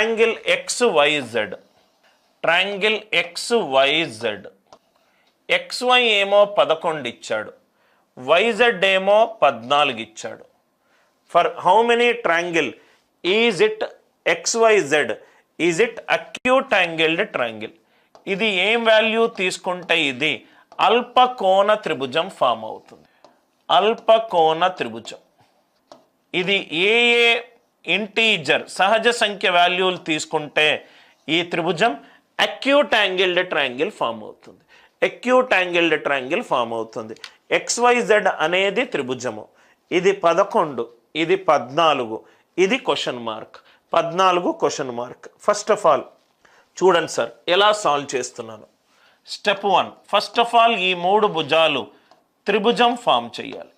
Triangle XYZ, triangle XYZ, XY ఏమో 11 ఇచ్చాడు, YZ ఏమో 14 ఇచ్చాడు. For how many triangle is it XYZ? Is it acute angled triangle? ఇది ఏం వాల్యూ తీసుకుంటే ఇది అల్పకోణ త్రిభుజం ఫామ్ అవుతుంది. అల్పకోణ త్రిభుజం. ఇది ఏ ఇంటీజర్ సహజ సంఖ్య వాల్యూలు తీసుకుంటే ఈ త్రిభుజం అక్యూట్ యాంగిల్డ్ ట్రయాంగిల్ ఫామ్ అవుతుంది. అక్యూట్ యాంగిల్డ్ ట్రయాంగిల్ ఫామ్ అవుతుంది. XYZ అనేది త్రిభుజము. ఇది 11, ఇది 14, ఇది question mark. 14 question mark. First of all చూడండి సార్ ఎలా సాల్వ్ చేస్తున్నాను. స్టెప్ 1, ఫస్ట్ ఆఫ్ ఆల్ ఈ 3 భుజాలు త్రిభుజం ఫామ్ చేయాలి.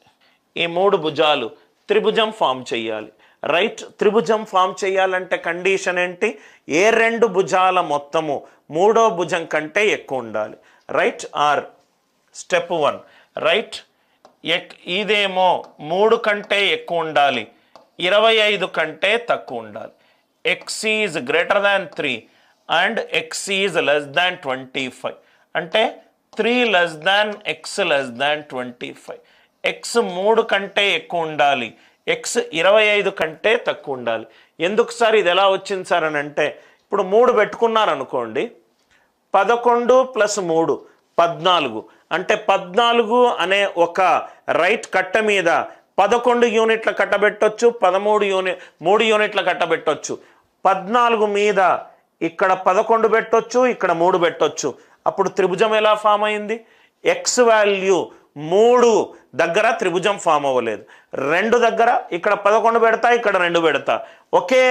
ఈ 3 భుజాలు త్రిభుజం ఫామ్ చేయాలి. రైట్, త్రిభుజం ఫామ్ చేయాలంటే కండిషన్ ఏంటి? ఏ 2 భుజాల మొత్తము 3వ భుజం కంటే ఎక్కువ ఉండాలి. రైట్, ఆర్ స్టెప్ 1 రైట్, ఇదేమో 3 కంటే ఎక్కువ ఉండాలి, 25 కంటే తక్కువ ఉండాలి. X is greater than 3 and X is less than 25. అంటే 3 less than X less than 25. X 3 కంటే ఎక్కువ ఉండాలి, X 25 కంటే తక్కువ ఉండాలి. ఎందుకు సార్ ఇది ఎలా వచ్చింది సార్ అని అంటే, ఇప్పుడు 3 పెట్టుకున్నారనుకోండి, 11 + 3 14. అంటే 14 అనే ఒక రైట్ కట్ట మీద 11 యూనిట్ల కట్టబెట్టొచ్చు, 3 యూనిట్ల కట్టబెట్టొచ్చు. 14 మీద ఇక్కడ 11 పెట్టొచ్చు, ఇక్కడ 3 పెట్టొచ్చు. అప్పుడు త్రిభుజం ఎలా ఫామ్ అయింది? X వాల్యూ 3 దగ్గర త్రిభుజం ఫామ్ అవ్వలేదు. 2 దగ్గర ఇక్కడ 11 పెడతా, ఇక్కడ 2 పెడతా. ఒకే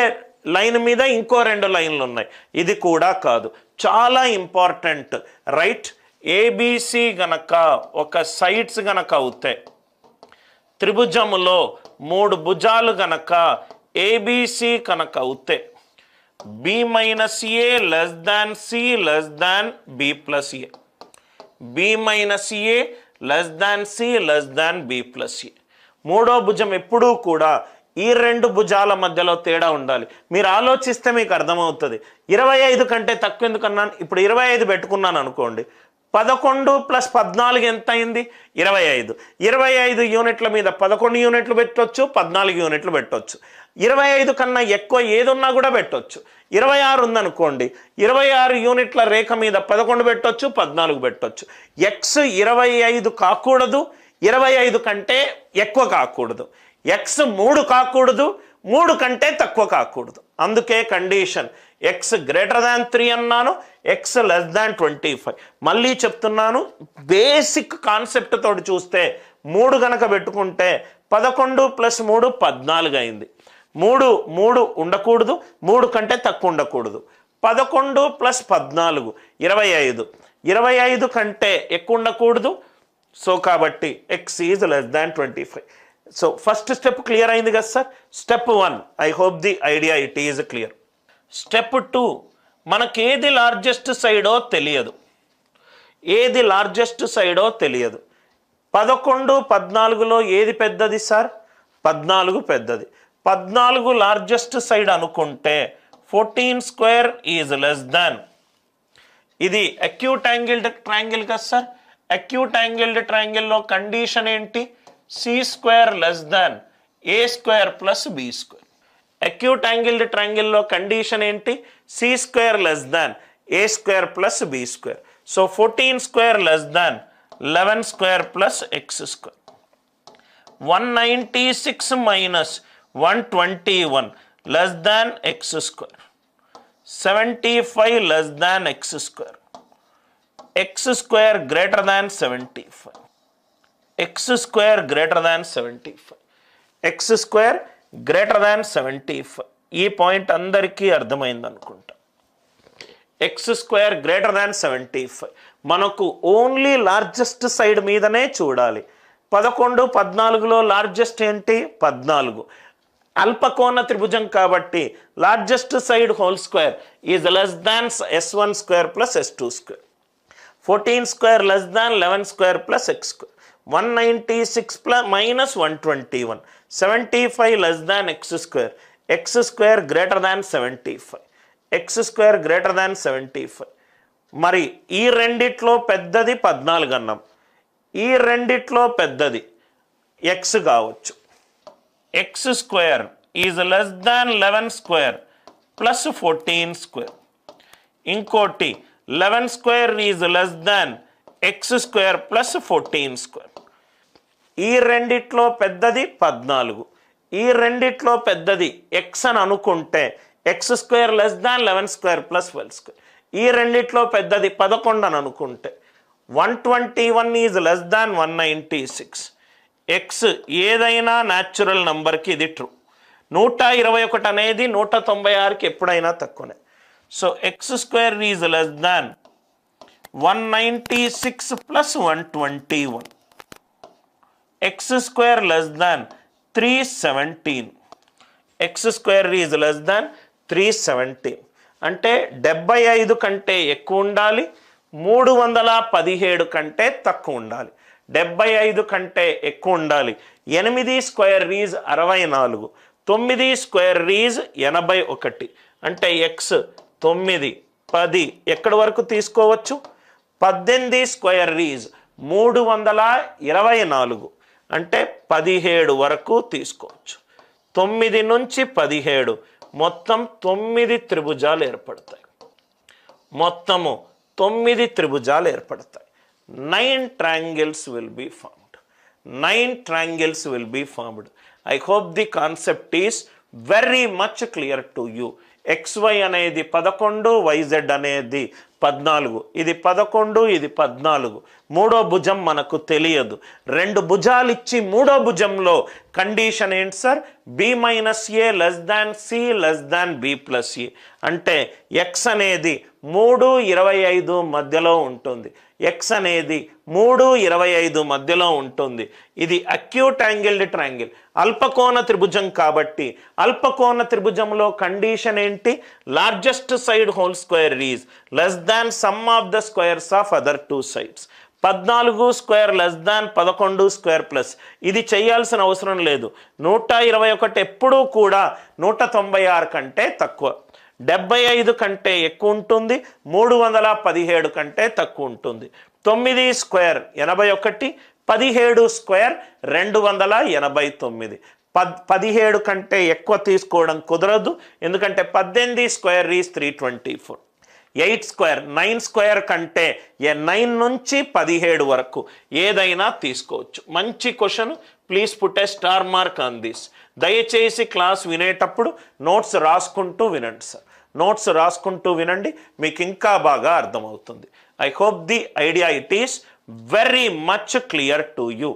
లైన్ మీద ఇంకో 2 లైన్లు ఉన్నాయి. ఇది కూడా కాదు. చాలా ఇంపార్టెంట్. రైట్, ABC గనక ఒక సైడ్స్ గనక అవుతాయి, త్రిభుజములో 3 భుజాలు గనక ABC కనుక అవుతే B - A less than C less than B plus A, B - A less than C less than B plus A. 3వ భుజం ఎప్పుడూ కూడా ఈ 2 భుజాల మధ్యలో తేడా ఉండాలి. మీరు ఆలోచిస్తే మీకు అర్థమవుతుంది. 25 కంటే తక్కువ ఎందుకన్నాను? ఇప్పుడు 25 పెట్టుకున్నాను అనుకోండి, 11 + 14 ఎంత అయింది? 25. 25 యూనిట్ల మీద 11 యూనిట్లు పెట్టొచ్చు, 14 యూనిట్లు పెట్టొచ్చు. 25 కన్నా ఎక్కువ ఏదున్నా కూడా పెట్టొచ్చు. 26 ఉందనుకోండి, 26 యూనిట్ల రేఖ మీద 11 పెట్టొచ్చు, 14 పెట్టొచ్చు. X 25 కాకూడదు, 25 కంటే ఎక్కువ కాకూడదు. X 3 కాకూడదు, 3 కంటే తక్కువ కాకూడదు. అందుకే కండిషన్ X greater than 3 అన్నాను, X less than 25. మళ్ళీ చెప్తున్నాను, బేసిక్ కాన్సెప్ట్ తోటి చూస్తే 3 గనక పెట్టుకుంటే 11 + 3 14 అయింది. 3 ఉండకూడదు, 3 కంటే తక్కువ ఉండకూడదు. 11 + 14 25. 25 కంటే ఎక్కువ ఉండకూడదు. సో కాబట్టి X is less than 25. So first step clear అయింది కదా sir? Step 1, I hope the idea it is clear. Step 2, మనకేది లార్జెస్ట్ సైడో తెలియదు. ఏది లార్జెస్ట్ సైడో తెలియదు. 11, 14లో ఏది పెద్దది సార్? 14 పెద్దది. 14 లార్జెస్ట్ సైడ్ అనుకుంటే 14² ఈజ్ లెస్ దాన్. ఇది అక్యూట్ యాంగిల్డ్ ట్రయాంగిల్ కదా సార్? అక్యూట్ యాంగిల్డ్ ట్రయాంగిల్లో కండిషన్ ఏంటి? C² less than A² plus B². Acute angled ట్రయాంగిల్లో కండిషన్ ఏంటి? C² less than A² plus B². So 14² less than 11² plus X². 196 minus 121 less than X². 75 less than X². X² greater than 75. X² greater than 75. X² greater than 75. ఈ point అందరికీ అర్థమైంది అనుకుంటా. X² greater than 75 మనకు only largest side మీదనే చూడాలి. 11, 14లో largest ఏంటి? 14. అల్పకోణ త్రిభుజం కాబట్టి largest side whole square is less than S1² plus S2². 14² less than 11² plus X². 196 minus 121. 75 less than X². X² greater than 75. X square greater than 75. మరి ఈ రెండిట్లో పెద్దది 14 అన్నాం, ఈ రెండిట్లో పెద్దది ఎక్స్ కావచ్చు. X square is less than 11 square plus 14 square. ఇంకోటి 11 square is less than x square plus 14 square. ఈ రెండిట్లో పెద్దది 14, ఈ రెండిట్లో పెద్దది ఎక్స్ అని అనుకుంటే X square less than 11 square plus 12 square. ఈ రెండిట్లో పెద్దది 11 అని అనుకుంటే 121 ఈజ్ లెస్ దాన్ 196. ఎక్స్ ఏదైనా న్యాచురల్ నంబర్కి ఇది ట్రూ. 121 అనేది 196కి ఎప్పుడైనా తక్కువనే. So X square is less than 196 plus 121. X square less than 317. X square is less దాన్ 317 అంటే 75 కంటే ఎక్కువ ఉండాలి, 317 కంటే తక్కువ ఉండాలి. 75 కంటే ఎక్కువ ఉండాలి. 8 స్క్వేర్ ఈజ్ 64, 9 స్క్వేర్ ఈజ్ 81 అంటే ఎక్స్ 9, 10 ఎక్కడి వరకు తీసుకోవచ్చు? 18 స్క్వేర్ ఈజ్ 324 అంటే 17 వరకు తీసుకోవచ్చు. 9 నుంచి 17 మొత్తం 9 త్రిభుజాలు ఏర్పడతాయి. మొత్తము 9 త్రిభుజాలు ఏర్పడతాయి. 9 triangles will be formed. 9 triangles will be formed. I hope the concept is very much clear to you. XY అనేది 11, YZ అనేది 14. ఇది 11, ఇది 14. మూడో భుజం మనకు తెలియదు. రెండు భుజాలు ఇచ్చి మూడో భుజంలో కండిషన్ ఏంటి sir? B-A less than C less than B plus A అంటే ఎక్స్ అనేది 3, 25 మధ్యలో ఉంటుంది. ఎక్స్ అనేది 3, 25 మధ్యలో ఉంటుంది. ఇది అక్యూట్ యాంగిల్డ్ ట్రయాంగిల్, అల్పకోణ త్రిభుజం కాబట్టి అల్పకోణ త్రిభుజంలో కండిషన్ ఏంటి? Largest side whole square is less than some of the squares of other 2 sides. 14 square less than 11 square plus. ఇది చేయాల్సిన అవసరం లేదు. 121 ఎప్పుడూ కూడా 196 కంటే తక్కువ, 75 కంటే ఎక్కువ ఉంటుంది, 317 కంటే తక్కువ ఉంటుంది. 9 స్క్వేర్ 81, 17 స్క్వేర్ 289. 17 కంటే ఎక్కువ తీసుకోవడం కుదరదు, ఎందుకంటే 18 స్క్వేర్ ఈజ్ 324. 8 స్క్వేర్ 9 స్క్వేర్ కంటే 9 నుంచి 17 వరకు ఏదైనా తీసుకోవచ్చు. మంచి question, please put a star mark on this. దయచేసి క్లాస్ వినేటప్పుడు నోట్స్ రాసుకుంటూ వినండి సార్. నోట్స్ రాసుకుంటూ వినండి, మీకు ఇంకా బాగా అర్థమవుతుంది. I hope the idea it is very much clear to you.